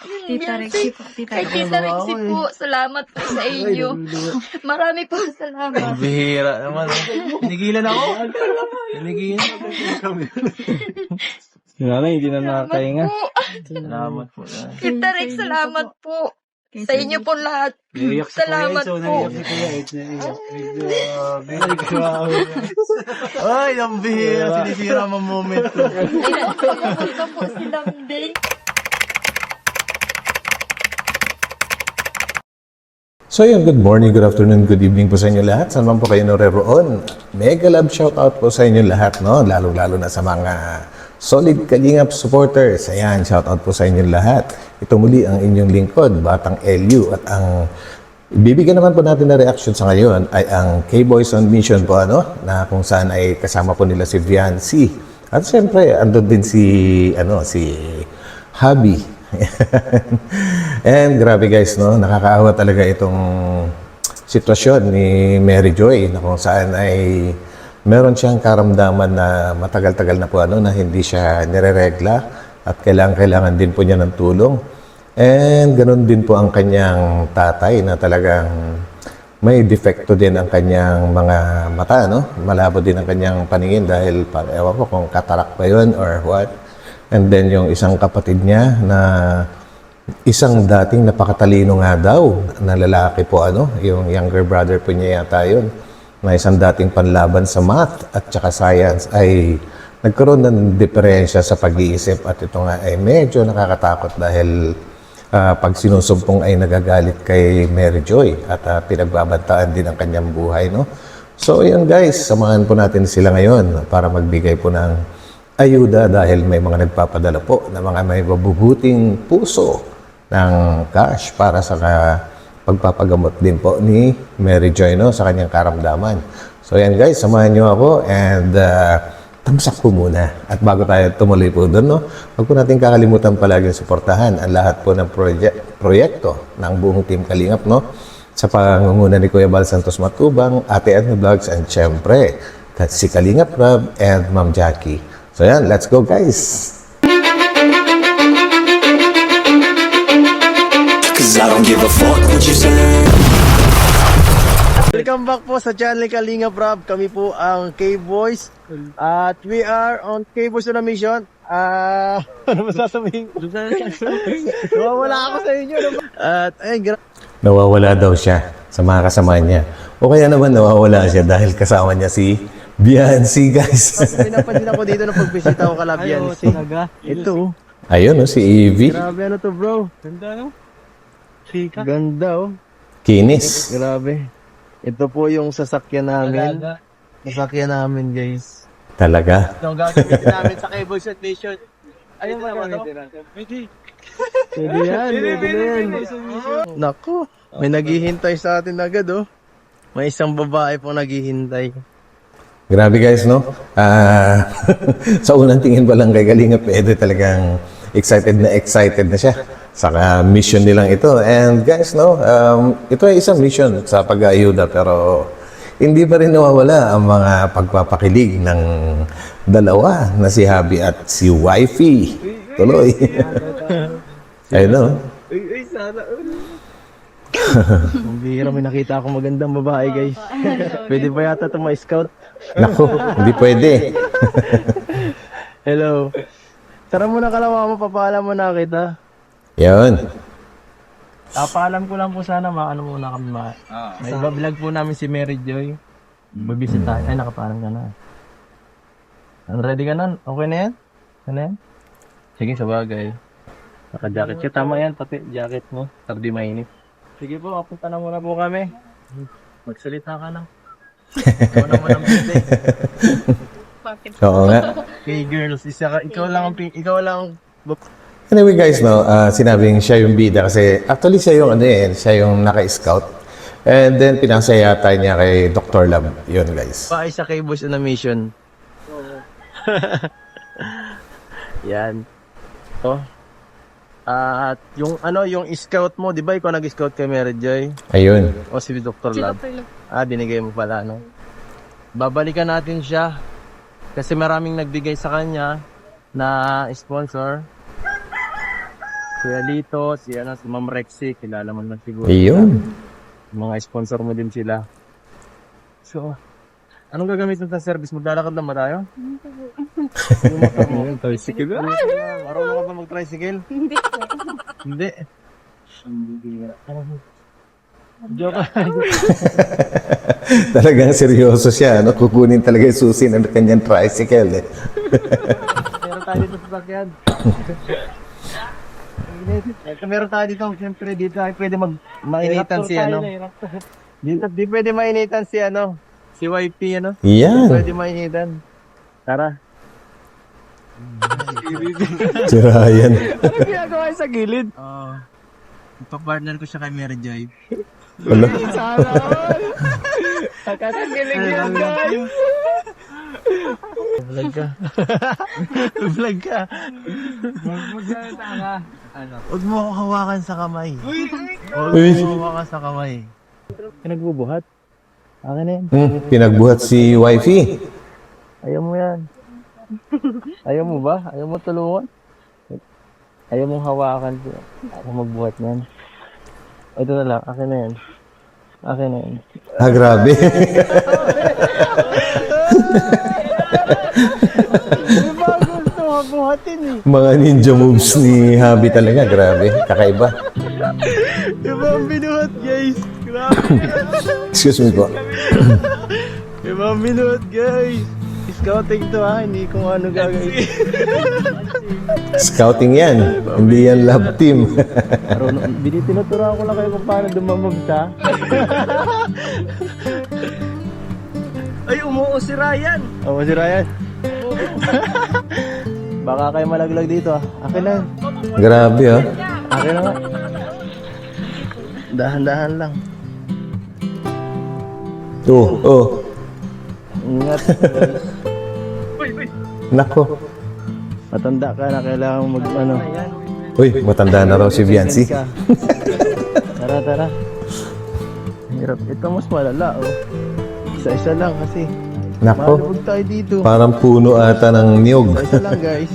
Tita Rexy po. Tita Kay Tita Rexy po, salamat po sa inyo. Marami po salamat. Bihira naman. Pinigilan ako. Pinigilan. Nanay, hindi na nakakahinga. Po. Salamat po. Tita Rex, salamat po. Sa inyo po lahat. Salamat po. Ay, ang bihira. Sinisira mo moment ko. Ito po si Damding. So yun, good morning, good afternoon, good evening po sa inyo lahat. Saan man po kayo nareroon. Mega love shoutout po sa inyo lahat, no? Lalo-lalo na sa mga solid Kalingap supporters. Ayan, shoutout po sa inyo lahat. Ito muli ang inyong lingkod, Batang LU. At ang ibibigyan naman po natin na reaction sa ngayon ay ang K-Boys on Mission po, ano? Na kung saan ay kasama po nila si Viancy. At syempre, andun din si Habi. And grabe guys, no? Nakakaawa talaga itong sitwasyon ni Mary Joy na kung saan ay meron siyang karamdaman na matagal-tagal na po na hindi siya nireregla at kailangan din po niya ng tulong. And ganun din po ang kanyang tatay na talagang may defekto din ang kanyang mga mata, no? Malabo din ang kanyang paningin dahil ewan ko kung katarak ba yun or what. And then yung isang kapatid niya na isang dating napakatalino nga daw na lalaki po, yung younger brother po niya yata yun, na isang dating panlaban sa math at saka science ay nagkaroon ng diferensya sa pag-iisip at ito nga ay medyo nakakatakot dahil pag sinusumpong ay nagagalit kay Mary Joy at pinagbabantaan din ang kanyang buhay, no? So yun guys, samahan po natin sila ngayon para magbigay po ng ayuda dahil may mga nagpapadala po na mga may mabubuting puso ng cash para sa pagpapagamot din po ni Mary Joy, no, sa kanyang karamdaman. So yan guys, samahan nyo ako and tamsak po muna. At bago tayo tumuloy po doon, no, huwag po natin kakalimutan palaging suportahan ang lahat po ng proyekto ng buong Team Kalingap, no, sa pangunguna ni Kuya Bal Santos Matubang, Ate Edna Vlogs, and syempre, si Kalingap Rob and Ma'am Jackie. So yan, let's go guys! Cause I don't give a fuck what you say. Welcome back po sa channel Kalingap Rob. Kami po ang K-Boys. At we are on K-Boys on a mission. Ano ba sasabihin? Nawawala ako sa inyo. At ayun, Nawawala daw siya sa mga kasama niya. O kaya naman nawawala siya dahil kasama niya si Viancy, guys. pinapansin ako dito na pagbisita ko kala Viancy. Ito. Ayun, no, si Evie. Grabe, ano to bro? Ganda, no? Chika. Ganda, oh. Kinis. Grabe. Ito po yung sasakyan namin. Sasakyan namin, guys. Talaga. Ito ang gagamitin namin sa K-Boys at Nation. Ayun ba naman, Pwede. Pwede yan, pwede na yan. Naku, may naghihintay sa atin agad, oh. May isang babae po naghihintay. Grabe guys, no? Sa unang tingin pa lang kay Kalingap, talagang excited na siya sa mission nilang ito. And guys, no, ito ay isang mission sa pag-aayuda pero hindi pa rin nawawala ang mga pagpapakilig ng dalawa na si Habi at si Wifey. Tuloy. Ayun, no? Ang bihira, may nakita akong magandang babae, guys. Pwede ba yata ito ma-scout? Naku, hindi pwede. Hello. Tara muna kalawa mo, papaalam mo na kita. Yun. Paalam ko lang po sana, maano muna kami may vlog po namin si Mary Joy. Babisita. Ay, nakapaalam ka na. Ready ka na? Okay na yan? Ano yan? Sige, sabagay. Naka-jacket ka. Tama yan, pati jacket mo. Tardi mainit. Sige po, kapunta na muna po kami. Magsalita ka na. Ikaw naman ang pwede. Oo nga. Okay, girls, ikaw lang. Anyway guys, no, sinabing siya yung bida kasi actually siya yung siya yung naka-scout. And then pinasayata niya kay Dr. Lab. Yun guys. Paay sa K-Boys on a mission. Yan. Oh. At yung scout mo, 'di ba ikaw nag-scout kay Mary Joy? Ayun. O si Dr. Lab. Binigay mo pala, no? Babalikan natin siya kasi maraming nagbigay sa kanya na sponsor. Kuya Lito, si Ma'am Rexy, kilala mo naman siguro. Iyon. Mga sponsor mo din sila. So, anong gagamitin sa service? Maglalakad lang ba tayo? Yung motor mo. Tricycle. Marunong ka ba mag-tricycle? Hindi po. Hindi. Joke. Talagang seryoso siya. No? Kukunin talaga yung susi ng kanyang tricycle. Eh. Meron tayo dito sa sakyan. Meron tayo dito. Siyempre dito ay pwede mainitan si ano. Dito di pwede mainitan si ano. Si YP ano. Yan. Pwede mainitan. Tara. Si Ryan. Ano ginagawa sa gilid? Oo. Ipapartner ko siya kay Mary Joy. Wala. Sana all! Kakasagaling yan, guys! Vlog ka. Vlog ka. Magsalita ka. Huwag mo ako hawakan sa kamay. Huwag mo hawakan sa kamay. Pinagbubuhat? Akin na yan. Pinagbuhat si wifey. Ayaw mo yan. Ayaw mo ba? Ayaw mo tulungan? Ayaw mong hawakan. Ayaw magbuhat niyan. Ito na lang. Akin na yan. Akin na yan. Ah, grabe. Di ba gusto mabuhatin eh? Mga ninja moves ni Habi talaga. Grabe. Kakaiba. Di ba ang binuhat guys? Grabe. Excuse me po. Di ba ang binuhat guys? Scouting to ha. Hindi kung ano gagawin. Scouting yan. Hindi yan love team. Tinuturuan ko lang kayo kung paano dumamag siya. Ay, umuo si Ryan. Oo, si Ryan. Baka kayo malaglag dito ah. Akin na. Grabe, oh. Akin na nga. Dahan-dahan lang. Oh. Ingat. Nako. Matanda ka na, kailangan mag ano. Uy, matanda na raw si Viancy. Tara. Hirap. Ito mas malala oh. Isa-isa lang kasi. Nako. Malubog tayo dito. Parang puno ata ng niyog. Isa lang guys.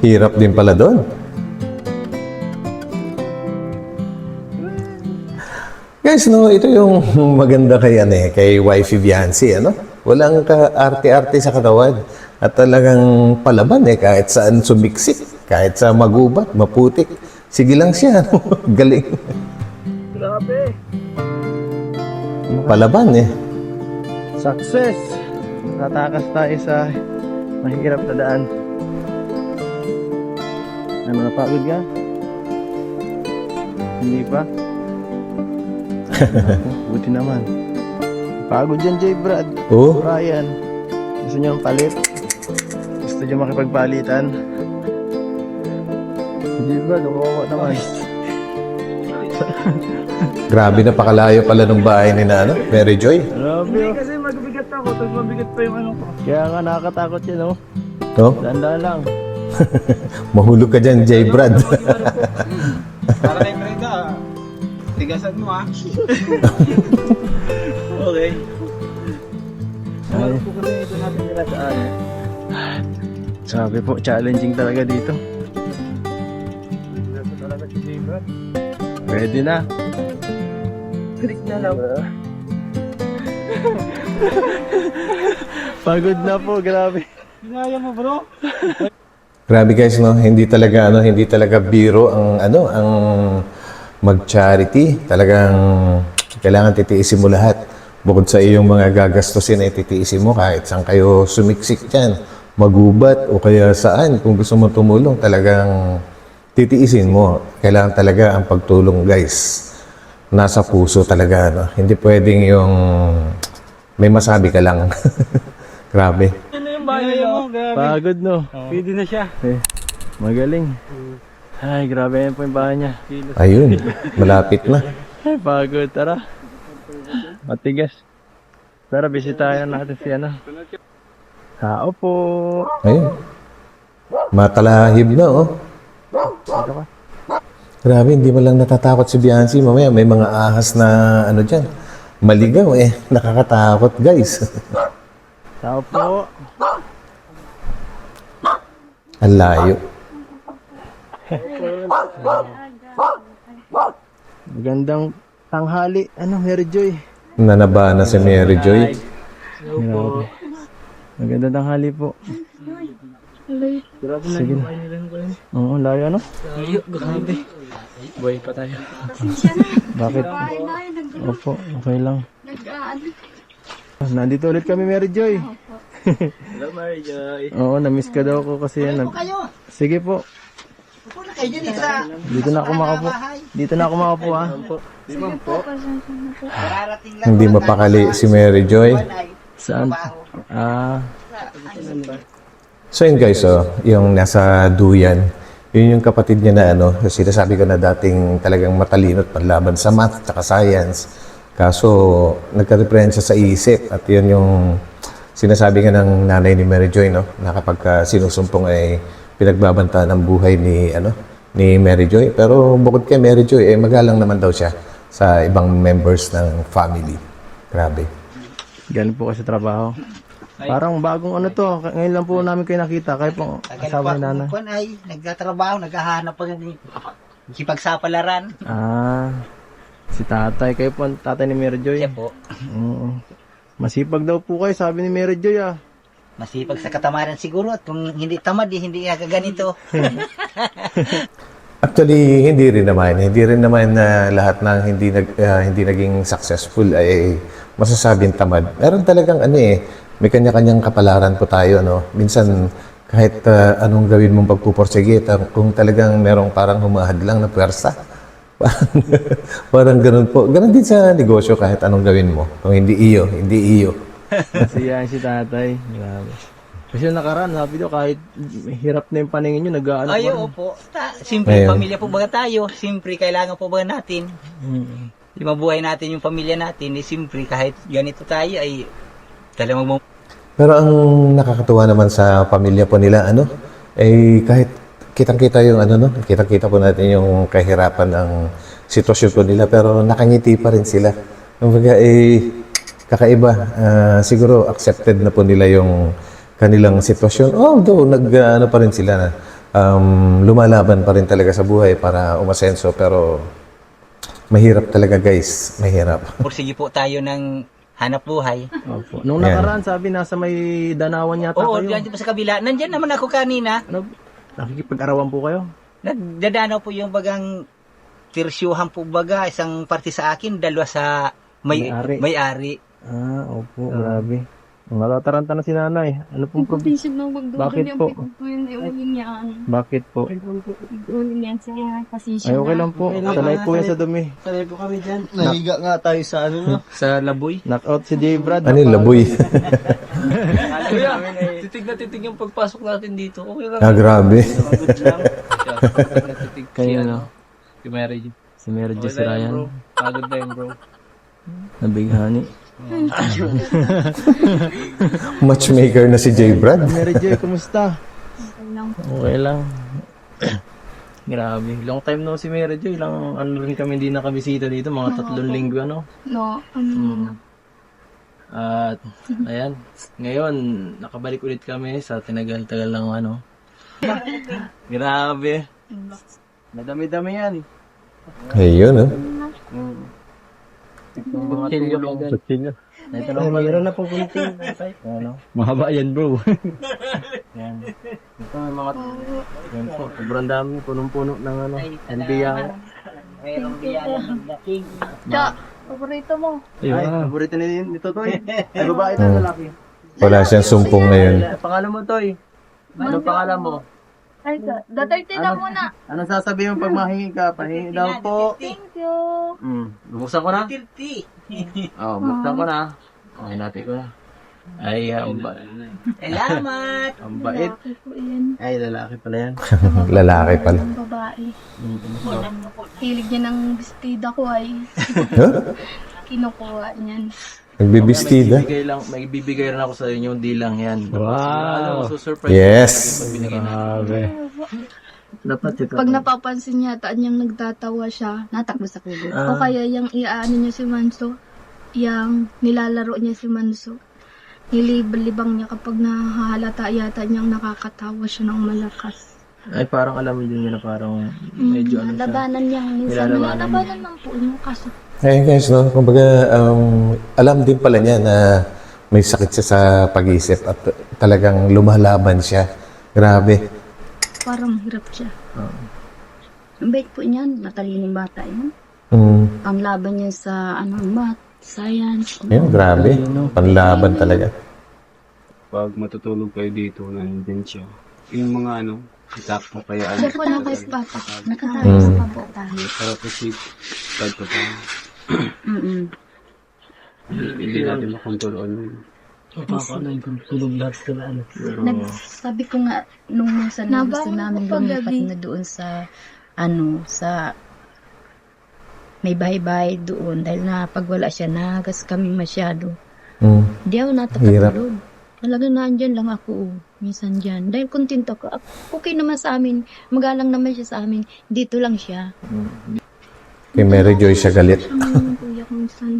Hirap din pala doon. Guys, no, ito yung maganda kay wifey Viancy, ano? Walang ka-arte-arte sa katawan. At talagang palaban kahit saan sumiksik, kahit sa magubat, maputik. Sige lang siya, no? Galing. Grabe. Palaban Success. Tatakas tayo sa mahirap na daan. Ano, napagod ka? Hindi pa? Buti naman. Pagod yan, J. Brad. Oh. Ryan. Gusto niyo ang palit? Gusto niyo makipagpalitan? J. Brad, kawawa naman. Grabe, napakalayo pala ng bahay ni na, ano? Mary Joy. Grabe. Hindi kasi magbigat ako, tapos mabigat pa yung ano ko. Kaya nga nakakatakot yun, oh. No? Danda lang. Mahulog ka dyan, J. Brad. Para kay Brenda, tigasan mo ah. Okay. Ano po kasi ito natin nila saan? Sabi po, challenging talaga dito. Ito talaga si Jaybird. Pwede na. Click na lang. Pagod na po, grabe. Kinaya mo bro? Grabe guys, no? Hindi talaga biro ang mag-charity. Talagang kailangan titiisin mo lahat. Bukod sa iyong mga gagastusin ay titiisin mo kahit saan kayo sumiksik dyan, magubat o kaya saan. Kung gusto mo tumulong, talagang titiisin mo. Kailangan talaga ang pagtulong guys. Nasa puso talaga. No? Hindi pwedeng yung may masabi ka lang. Grabe. Ano yung bahay mo? Grabe. Pagod, no? Pwede na siya. Magaling. Ay, grabe yan po yung bahay niya. Ayun, malapit na. Ay, pagod. Tara. Matigas. Tara, bisitahin natin si ano. Tao po. Ayun. Matalahib na, oh. Dito ka. Grabe, hindi mo lang natatakot si Viancy. Mamaya may mga ahas na ano dyan. Maligaw Nakakatakot, guys. Tao po. Ang layo. Magandang tanghali. Ano, Mary Joy? Nanaba na si Mary Joy. Grabe. Magandang tanghali po. Sige na. Oo, layo ano? Layo, grabe. Buhay pa tayo. Bakit? Opo, okay lang. Nandito ulit kami, Mary Joy. Hello, Mary Joy. Oo, na-miss ka daw ko kasi yan. Sige po. Dito na ako makapo. Dito na ako makapo ha. Hindi mapakali si Mary Joy. Saan? So yun guys, yung nasa duyan, yun yung kapatid niya na kasi sinasabi ko na dating talagang matalino at panlaban sa math at science. Kaso nagka-referensya sa isip at yun yung sinasabi nga ng nanay ni Mary Joy, no? Na kapag sinusumpong ay pinagbabantaan ang buhay ni Mary Joy. Pero bukod kay Mary Joy, magalang naman daw siya sa ibang members ng family. Grabe. Galing po kasi sa trabaho. Parang bagong to. Ngayon lang po namin kayo nakita. Kayo po asawa ni nanay. Kung ay nagtatrabaho, naghahanap pa ng kipagsapalaran. Si tatay. Kayo po ang tatay ni Mary Joy. Siya po. Oo. Masipag daw po kayo, sabi ni Mary Joy Masipag sa katamaran siguro at kung hindi tamad, hindi ganito. Actually, hindi rin naman na lahat ng hindi naging successful ay masasabing tamad. Meron talagang may kanya-kanyang kapalaran po tayo, no? Minsan kahit anong gawin mong pagpuporsige, kung talagang merong parang humahadlang na puwersa. Parang ganun po. Ganun din sa negosyo kahit anong gawin mo. Kung hindi iyo. Kasi yan si tatay. Grabe. Kasi yung nakaraan, sabi daw, kahit hirap na yung paningin nyo, nag-ano Ay, opo. Siyempre, pamilya po ba tayo? Siyempre, kailangan po ba natin? Mabuhay natin yung pamilya natin. Siyempre, kahit ganito tayo, ay talagang Pero ang nakakatuwa naman sa pamilya po nila, kahit kitang-kita yung kitang-kita po natin yung kahirapan ng sitwasyon po nila, pero nakangiti pa rin sila. Kumbaga, kakaiba. Siguro accepted na po nila yung kanilang sitwasyon. Although, pa rin sila lumalaban pa rin talaga sa buhay para umasenso, pero mahirap talaga guys. Mahirap. pursige po tayo ng hanap buhay. Opo. Nung nakaraan, sabi nasa may danawan yata Oo, kayo. diyan po sa kabila. Nandyan naman ako kanina. Nakikipag-arawan po kayo? Nagdadanaw po yung bagang tirsyuhan po baga, isang parte sa akin, dalawa sa may-ari. Opo, grabe. Natataranta na si nanay. Ano pong problema? Bakit po? Bakit po? Ay, okay lang po. Sanay po yan sa dumi. Sanay po kami dyan. Nahiga nga tayo sa sa laboy. Knockout si J. Brad. Ano yung laboy? Kuya, titig na titig yung pagpasok natin dito. Okay lang. Grabe. Good lang. Titig Kayo na. Si Mary. Si Mary J. si Ryan. Pagod na yun, bro. Nabighani. Matchmaker na si J. Brad. Mary J, kumusta? Okay lang. Grabe. Long time no si Mary J. Ilang rin kami hindi nakabisita dito. Mga 3 linggo At ayan. Ngayon, nakabalik ulit kami sa tinagal-tagal lang Grabe. Madami-dami yan. Ayun, Kutsilyo. Mayroon na pong kunting. Mahaba yan, bro. Yan. Ito may mga... Yan po. Sobrang dami. Punong-puno ng NBI. Mayroong biyanan ng dating. Paborito mo. Ay, paborito nito, Toy. Ay, babae na lalaki. Wala siyang sumpong ngayon. Pangalan mo, Toy? Anong pangalan mo? Ay, da-30 na muna. Anong sasabihin mo pag mahingi ka? Pahingi daw po. Thank you. Buksan ko na? Tirti. Buksan ko na. Okay, natin ko na. Ay, Salamat. ang bait. Lalaki po yan. Ay, lalaki pala yan. Lalaki pala. Ang babae. Hilig niya ng bestida ko ay kinukuha niyan. Nagbibistida. May bibigay rin ako sa inyo, hindi lang yan. Wow. Surprise. Yes. Grabe. Dapat ito. Pag napapansin niya, niyang nagtatawa siya, natakbo sa kubo. O kaya yung iaano niya si Manso, yung nilalaro niya si Manso. nilibang niya kapag nahahalata yata niyang nakakatawa siya ng malakas. Ay, parang alam mo din niya na parang medyo ano siya. Labanan niyang minsan. Nilalabanan Nilalabanan ng po yung kaso. Ayun guys, no? Kumbaga, alam din pala niya na may sakit siya sa pag-isip at talagang lumalaban siya. Grabe. Parang hirap siya. Ang bait po niyan, matalinong bata yan. Ang laban niya sa math, science. Ayun, grabe. Panlaban talaga. Pag matutulog kayo dito, nandun siya. Yung mga itak mo kaya Siya po nakaisbata. Nakatapos pa po tayo. para kasi tag ka pa. Hindi natin makontrol yun. Tulog lahat ka na Sabi ko nga, nung minsan na gusto namin lumipat na doon sa, sa may bahay-bahay doon. Dahil na pag wala siya, nagas kami masyado. Hindi ako natakatulog. Talaga nandyan lang ako, minsan dyan. Dahil kontento ako. Okay naman sa amin. Magalang naman siya sa amin. Dito lang siya. Kay Mary Joy siya galit. Kuya ko minsan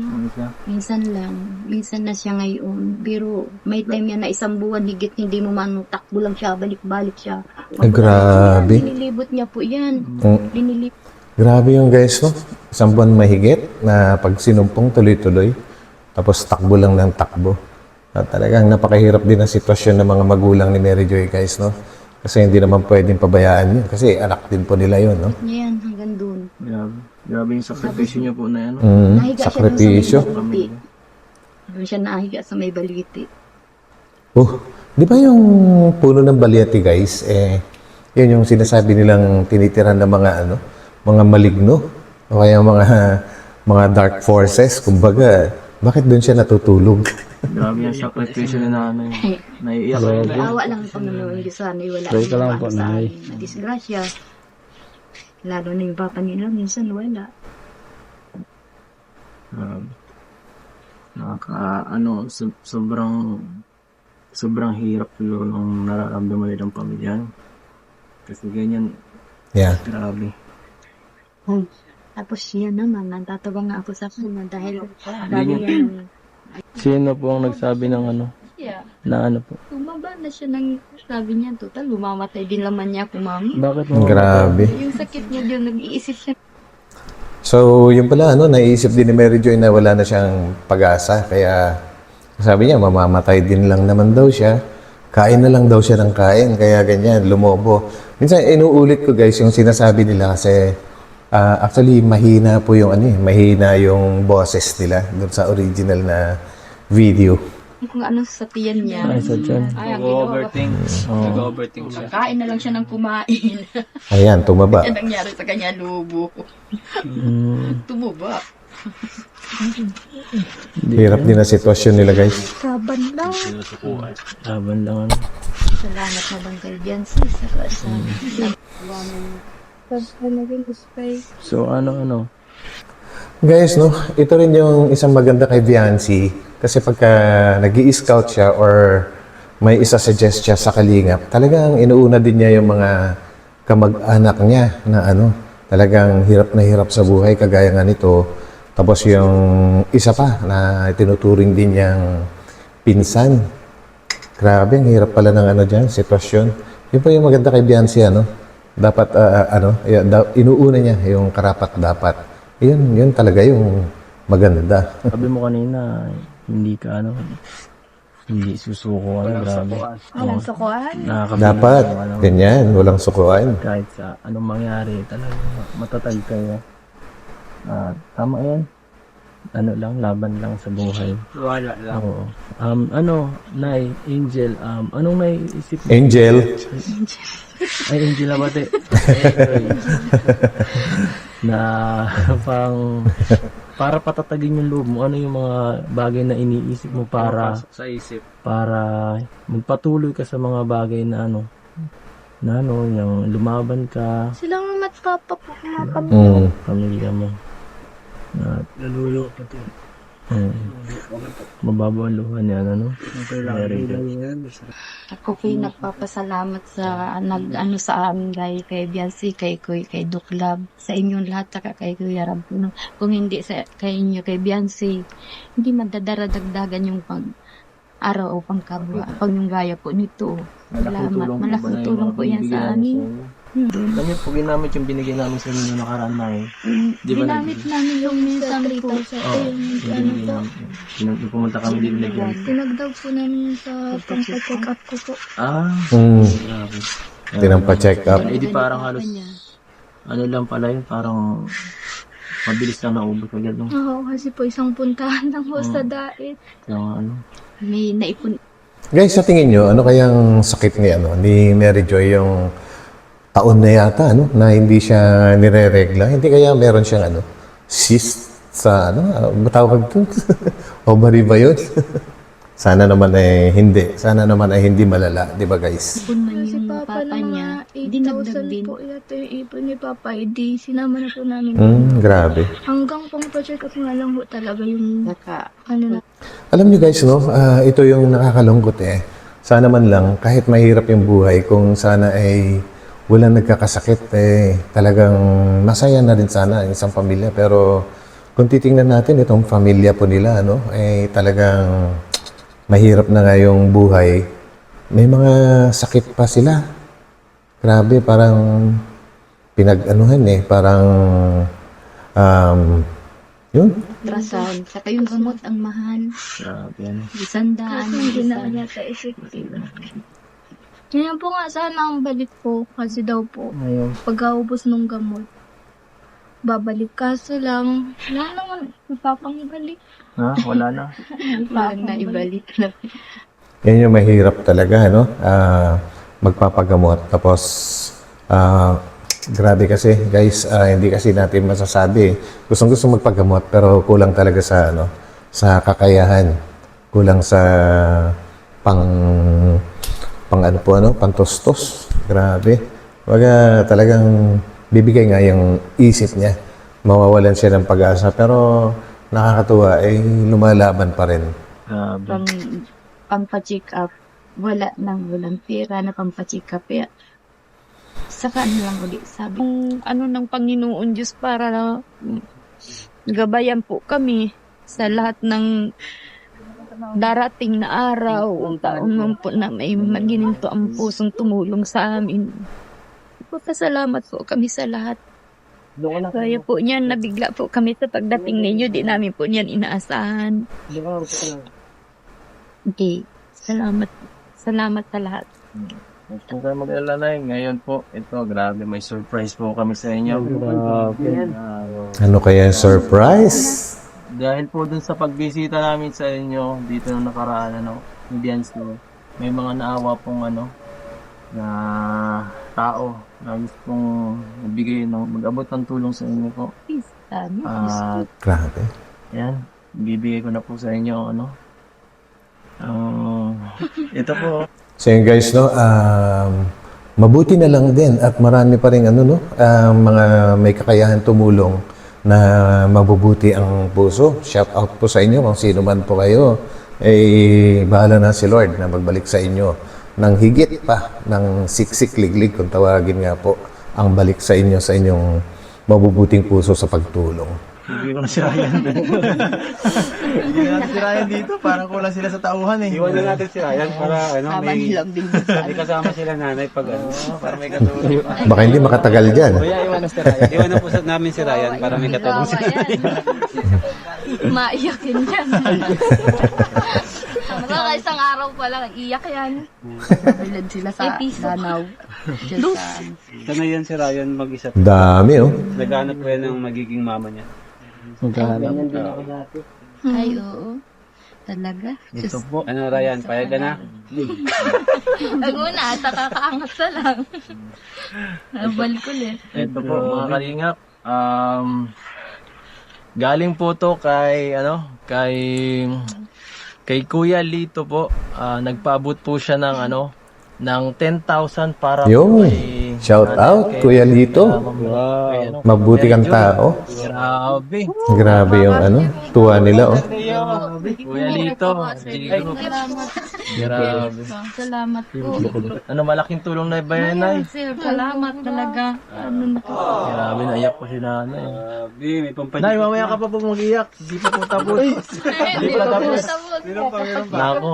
lang. Minsan na siya ngayon. Pero may time yan na isang buwan higit hindi mo man takbo lang siya, balik-balik siya. Ay, grabe. Dinilibot niya po yan. Dinilibot. Grabe yung guys, no? Isang buwan mahigit na pag sinumpong tuloy-tuloy. Tapos takbo lang ng takbo. At talagang napakahirap din ang sitwasyon ng mga magulang ni Mary Joy, guys, no? Kasi hindi naman pwedeng pabayaan yun. Kasi anak din po nila yun, no? Yan, hanggang doon. Grabe yung sakripisyo niya po na yan. Nahiga Sakripisyo. siya doon sa may baliti. Doon siya nahiga sa may baliti. Di ba yung puno ng Balyati, guys, yun yung sinasabi nilang tinitiran ng mga, mga maligno, o kaya mga dark forces, kumbaga, bakit doon siya natutulog? Grabe yung sakripisyo na naiiyak. Awa lang ang Panginoon. Diyos sana wala. Pray ka lang po, Nay. Na disgrasya. Lalo na yung papa nila, minsan wala. Sobrang hirap siguro nung nararamdaman nilang pamilya. Kasi ganyan, Yeah. grabe. Tapos siya naman, natatawa nga ako sa kanya dahil lagi yan. Sino po ang nagsabi ng Yeah. na po? Tumaba na siya ng sabi niya, total, bumamatay din laman niya kung mami. Bakit mo? Grabe. Yung sakit niya dyan, nag-iisip siya. So, yun pala, naiisip din ni Mary Joy na wala na siyang pag-asa. Kaya, sabi niya, mamamatay din lang naman daw siya. Kain na lang daw siya ng kain. Kaya ganyan, lumobo. Minsan, inuulit ko guys, yung sinasabi nila kasi actually, mahina po yung mahina yung boses nila doon sa original na video. Kung ano sa tiyan niya. Ay, sa dyan. Ay, ang ginawa. Nag-overthink siya. Kain na lang siya ng kumain. Ayan, tumaba. Yan nangyari sa kanya, lubo. Tumaba. Hirap din ang sitwasyon nila guys. Kaban lang. Laban lang Salamat na bang kay Jancy sa So, Guys, ito rin yung isang maganda kay Viancy. Kasi pagka nag-i-scout siya or may isa-suggest siya sa Kalingap, talagang inuuna din niya yung mga kamag-anak niya na talagang hirap na hirap sa buhay, kagaya nga nito. Tapos yung isa pa na tinuturing din niyang pinsan. Grabe, ang hirap pala ng dyan, sitwasyon. Yun pa yung maganda kay Viancy, dapat, inuuna niya yung karapat dapat. Yun talaga yung maganda. Sabi mo kanina, hindi ka hindi susuko. Grabe. Walang sukuan. Dapat, ganyan, walang sukuan. Kahit sa anong mangyari, talaga matatag kayo. Tama yan. Laban lang sa buhay. Wala lang. Oo. Nay, Angel, anong naiisip mo? Angel, Ay, Angel Abate. Na para patatagin yung loob mo, ano yung mga bagay na iniisip mo para Sa isip. magpatuloy ka sa mga bagay na yung lumaban ka, Silang matpapa po. pamilya mo. Nalulo pa ito. Mababaw ang luha niya, Very good. Ako po'y nagpapasalamat sa sa amin kay Biancy, kay Duklab, sa inyong lahat, saka kay Kuya Rab. Kung hindi sa kay inyo, kay Biancy, hindi madadaradagdagan yung araw o pangkabwa. Pag yung gaya po nito. Salamat. tulong po ba Malaking na yung tulong mga po yan binibigay sa namin amin. sa inyo? Alam niyo po, ginamit yung binigay namin sa inyo noong nakaraan na eh. Di ba Ginamit namin yung minsan po. Pumunta kami din na Tinagdag po namin sa pang-check up ko po. Grabe. Tinampa-check up. Eh di parang halos, ano lang pala yun, parang mabilis lang naubos agad. No? Oo, kasi po isang puntahan lang po sa dait. Kaya nga, ano. May naipon. Guys, sa tingin nyo, ano kayang sakit ni Mary Joy yung taon na yata, na hindi siya nire-regla? Hindi kaya meron siyang, cyst sa, matawag ito? Ovary ba yun? Sana naman hindi. Sana naman ay hindi malala, di ba guys? Ipon man Kasi yung papa papa ng niya. mga Dinagdag 8,000 din. po yata yung ipon ni papa. Hindi, sinama na po namin. Grabe. Hanggang pang-check up nga lang po talaga yung ano na. Alam niyo guys, ito yung nakakalungkot eh. Sana man lang, kahit mahirap yung buhay, kung sana ay walang nagkakasakit, talagang masaya na rin sana ang isang pamilya. Pero kung titingnan natin itong pamilya po nila, talagang mahirap na nga yung buhay. May mga sakit pa sila. Grabe, parang pinag-anuhan parang yun. Trasan. Saka yung gamot ang mahal. Grabe yan. Isandaan. Kasi hindi naman yata effective. Ngayon po nga sana ang balik po kasi daw po Ngayon. pagkaubos ng gamot babalik, kaso lang wala naman ipapangibalik. Ha? Wala na. Parang naibalik na. Yan yung mahirap talaga, magpapagamot. Tapos, grabe kasi, guys, hindi kasi natin masasabi. Gustong-gusto magpagamot, pero kulang talaga sa, sa kakayahan. Kulang sa pantustos. Grabe. Waga talagang bibigay nga yung isip niya. Mawawalan siya ng pag-asa. Pero nakakatuwa, lumalaban pa rin. Grabe. Pampacheck up. Walang pera na pampacheck up. Kaya, saka lang ulit sabi. Ano ng Panginoon Diyos para gabayan po kami sa lahat ng darating na araw. Taon man po na may magininto ang pusong tumulong sa amin. Papasalamat po kami sa lahat. Kaya po niyan, nabigla po kami sa pagdating ninyo. Di namin po niyan inaasahan. Okay. Salamat. Salamat sa lahat. Kung kayo mag-alala na ngayon po, ito, grabe, may surprise po kami sa inyo. Ano kaya yung surprise? Dahil po dun sa pagbisita namin sa inyo, dito na nakaraan, ni Bianco, may mga naawa pong, na tao na gusto pong mag-abot ng tulong sa inyo po. Please, At, Grabe. yan, bibigay ko na po sa inyo, ito po. So yun guys, mabuti na lang din at marami pa rin mga may kakayahan tumulong na mabubuti ang puso. Shout out po sa inyo kung sino man po kayo. Bahala na si Lord na magbalik sa inyo ng higit pa ng siksik liglig kung tawagin nga po ang balik sa inyo sa inyong mabubuting puso sa pagtulong. Hindi ko na si Ryan. Hindi natin si Ryan dito. Parang kulang sila sa tauhan eh. Iwan na natin si Ryan para may kasama sila nanay pag para may katulong. Baka hindi makatagal dyan. iwan na po namin si Ryan para may katulong si Maiyakin yan. Mga isang araw pa lang, iyak yan. Bilad sila sa danaw. Ito na yan si Ryan mag-isa. Dami Naghanap po yan ng magiging mama niya. Ay, oo. Talaga. Ito po. Ano Ryan, payag ka na? Naguna, nakakaangat na lang. Nabal ko ulit. Ito po mga kalingap. Galing po to kay kay Kuya Lito po. Nagpaabot po siya ng ng 10,000 para po Yo. ay Shout out, Kuya Lito. Mabuti kang tao. Grabe. Grabe yung ano, tuwa nila oh. Kuya Lito. Grabe. Salamat po. Ano, malaking tulong na ba yan, Nay? Sir, salamat talaga. Ano na po. Grabe, naiyak po si nanay. Grabe, may pampalit. Nay, mamaya ka pa po mag-iyak. Hindi pa po tapos. Hindi pa tapos. Nako.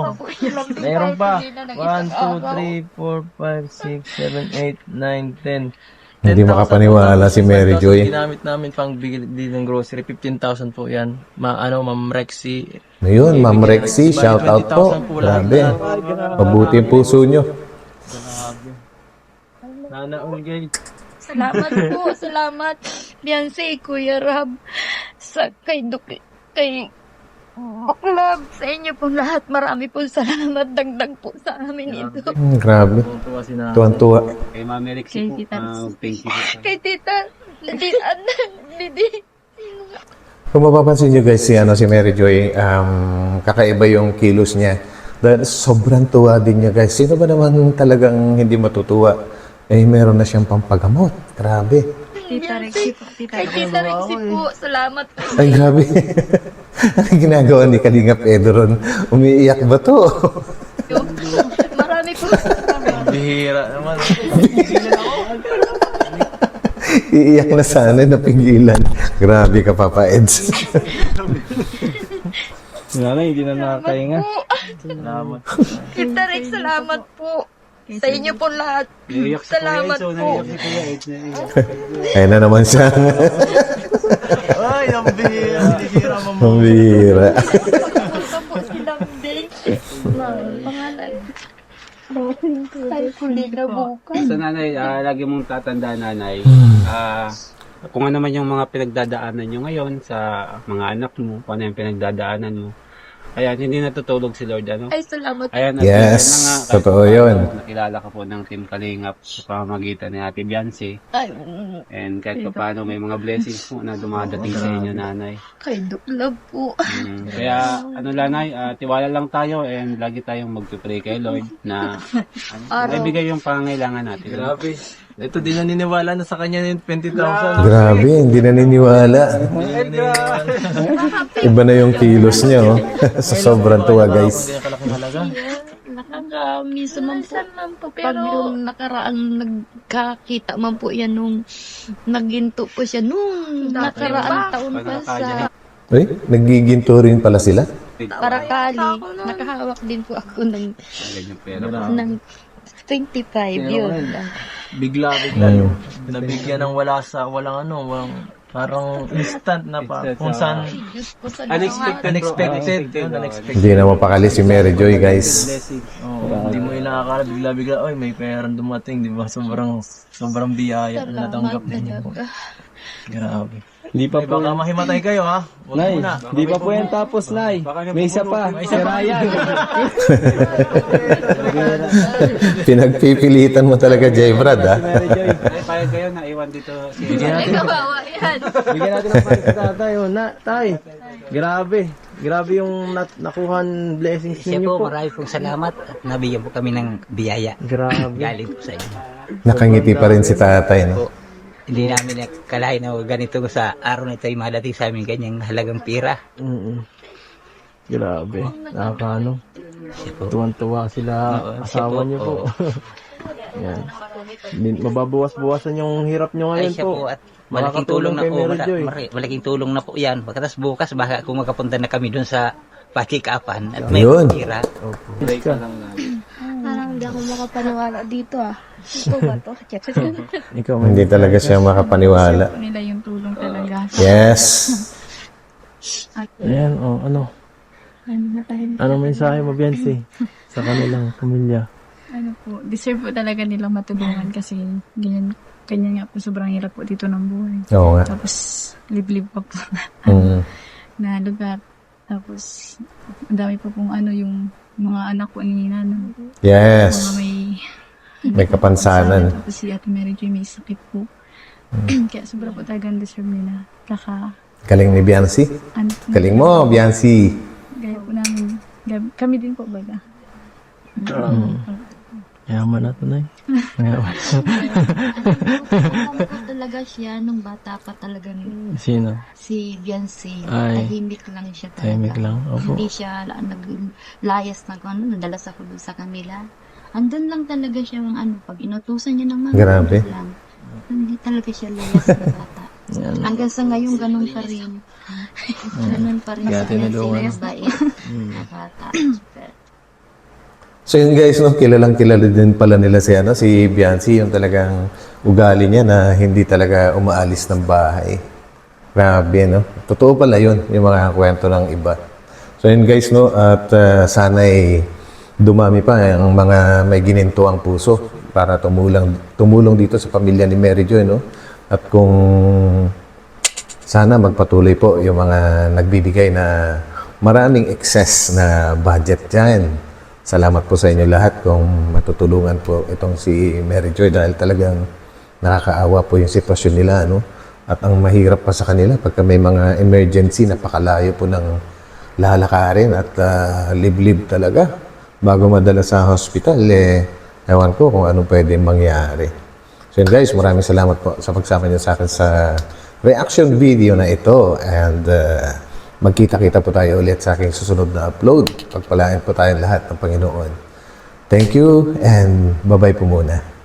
Mayroon pa. 1, 2, 3, 4, 5, 6, 7, 8, 9, 10. Hindi makapaniwala si Mary Joy. Ginamit namin pang bili ng grocery. 15,000 po yan. Ma'am Rexy. Ayun, Ma'am Rexy, shout out po. Grabe. Mabuti yung puso nyo. Nana Ulgay. Salamat po. Salamat. Beyonce, Kuya Rab. Kay Buklab. Sa inyo po lahat. Marami po salamat. Dagdag po sa amin ito. Grabe. Tuwa si nanay. Tuwan-tuwa. Kay Mami Rexy po. Thank you po. Kay Tita. Didi. Kung mapapansin nyo guys, si Mary Joy, kakaiba yung kilos niya. Dahil sobrang tuwa din niya guys. Sino ba naman talagang hindi matutuwa? Eh, meron na siyang pampagamot. Grabe. Tita Rexy po. Kay Tita Rexy po. Salamat po. Ay, grabe. Ano ginagawa ni Kalinga Pedro ron? Umiiyak ba to? Marami po salamat. Bihira naman. Iiyak na sana, napigilan. Grabe ka, Papa Eds. Nanay, hindi na nakakahinga. Salamat. Tita Rex, salamat po. Sa inyo po lahat. Salamat po. Ayun na naman siya. Ay, ang bihira. Bihira mo. Ang bihira. Ito po si Damday. Pangalan. Tayo huli na bukas. Sa nanay, lagi mong tatanda nanay, kung ano man yung mga pinagdadaanan nyo ngayon sa mga anak mo, kung ano yung pinagdadaanan mo. Ayan, hindi natutulog si Lord, ano? Ay, salamat. Ayan, at Yes, yun na nga, kahit totoo paano, yun. Nakilala ka po ng Team Kalingap sa pamamagitan ni Ate Beyonce. Ay, And kahit pa paano may mga blessings po na dumadating sa inyo, nanay. kay Duklab po. Kaya, ano lanay, tiwala lang tayo and lagi tayong mag-pray kay Lord na maibigay yung pangangailangan natin. Grabe. Ito, di naniniwala na sa kanya yung 20,000. Grabe, hindi naniniwala. Iba na yung kilos niya, oh. Sa sobrang tuwa, guys. Hindi na kalaking halaga. Nakakamiss man po. Pag yung nakaraang nagkakita man po yan nung naginto po siya nung nakaraang taon pa sa Uy, nagiginto rin pala sila. Parakali. Nakahawak din po ako ng 25 yun. Bigla. Nabigyan ng walang parang instant na pa. Kung saan unexpected. Hindi na mapakali si Mary Joy, guys. Hindi mo inakakala bigla. Oy, may perang dumating, di ba? Sobrang biyaya na natanggap ninyo po. Grabe. Hindi pa po. Baka mahimatay kayo, ha? Nay, hindi pa po yan tapos, Nay. May isa pa. Si Ryan. Pinagpipilitan mo talaga, J. Brad, ha? Ay, payag kayo na iwan dito si Ay, kawawa yan. Bigyan natin ng palit sa tatay. Oh, tay. Grabe yung nakuhan blessings Siya ninyo po, po. marami pong salamat at nabigyan po kami ng biyaya. Grabe. Galing po sa inyo. Nakangiti pa rin si tatay, no? Hindi namin nakalain na ganito sa araw na ito ay madating sa amin ganyang halagang pira. Grabe. Nakakano. Siya po. Tuwan-tuwa sila asawa niyo po. Yan. Mababawas-bawasan yung hirap niyo Ay ngayon siya po po. at malaking tulong na kay po. Mary Joy. Malaking tulong na po yan. Pagkatas bukas baka kung makapunta na kami dun sa pakikapan at may Yun. pira. Parang hindi ako makapaniwala dito ah. Ito ba to? Ikaw, Hindi talaga siya makapaniwala. Nila yung tulong talaga. Yes. Ayan, ano mensahe mo, Beyonce, sa kanilang pamilya? Ano po, deserve po talaga nilang matulungan kasi ganyan nga po, sobrang hirap po dito ng buhay. Oo nga. Tapos, liblib pa po na lugar. Tapos, ang dami po pong yung mga anak po ni Nana. Yes. Mga May kapansanan. Tapos si Ate Mary Joy may sakit po. Kaya sobrang po talagang deserve nila. Galing ni Beyonce. Galing mo, Beyonce. Gaya po namin, kami din po baga. Yaman na tunay. Yaman. Alam ko talaga siya nung bata pa talaga. Sino? Si Biancy. Ay. Tahimik lang siya talaga. Tahimik lang, opo. Hindi siya naglayas na kung ano, nadalas ako doon sa kanila. Andun lang talaga siya ang ano, pag inutusan niya ng mga Grabe. lang. Hindi talaga siya layas na bata. Hanggang sa ngayon, ganun pa rin. Ganun pa rin Kaya si Biancy tinulungan. na mabait na bata. So yun guys, no, kilalang kilala din pala nila si Biancy, yung talagang ugali niya na hindi talaga umaalis ng bahay. Grabe, no? Totoo pala yun, yung mga kwento ng iba. So yun guys, no, at sana'y dumami pa ang mga may gininto ang puso para tumulong dito sa pamilya ni Mary Joy, no? At kung sana magpatuloy po yung mga nagbibigay na maraming excess na budget dyan. Salamat po sa inyo lahat kung matutulungan po itong si Mary Joy dahil talagang nakakaawa po yung sitwasyon nila, no? At ang mahirap pa sa kanila pagka may mga emergency, napakalayo po ng lalakarin at liblib talaga. Bago madala sa hospital, ewan ko kung anong pwede mangyari. So yun guys, maraming salamat po sa pagsama niyo sa akin sa reaction video na ito. And magkita-kita po tayo ulit sa aking susunod na upload. Pagpalain po tayong lahat ng Panginoon. Thank you and bye-bye po muna.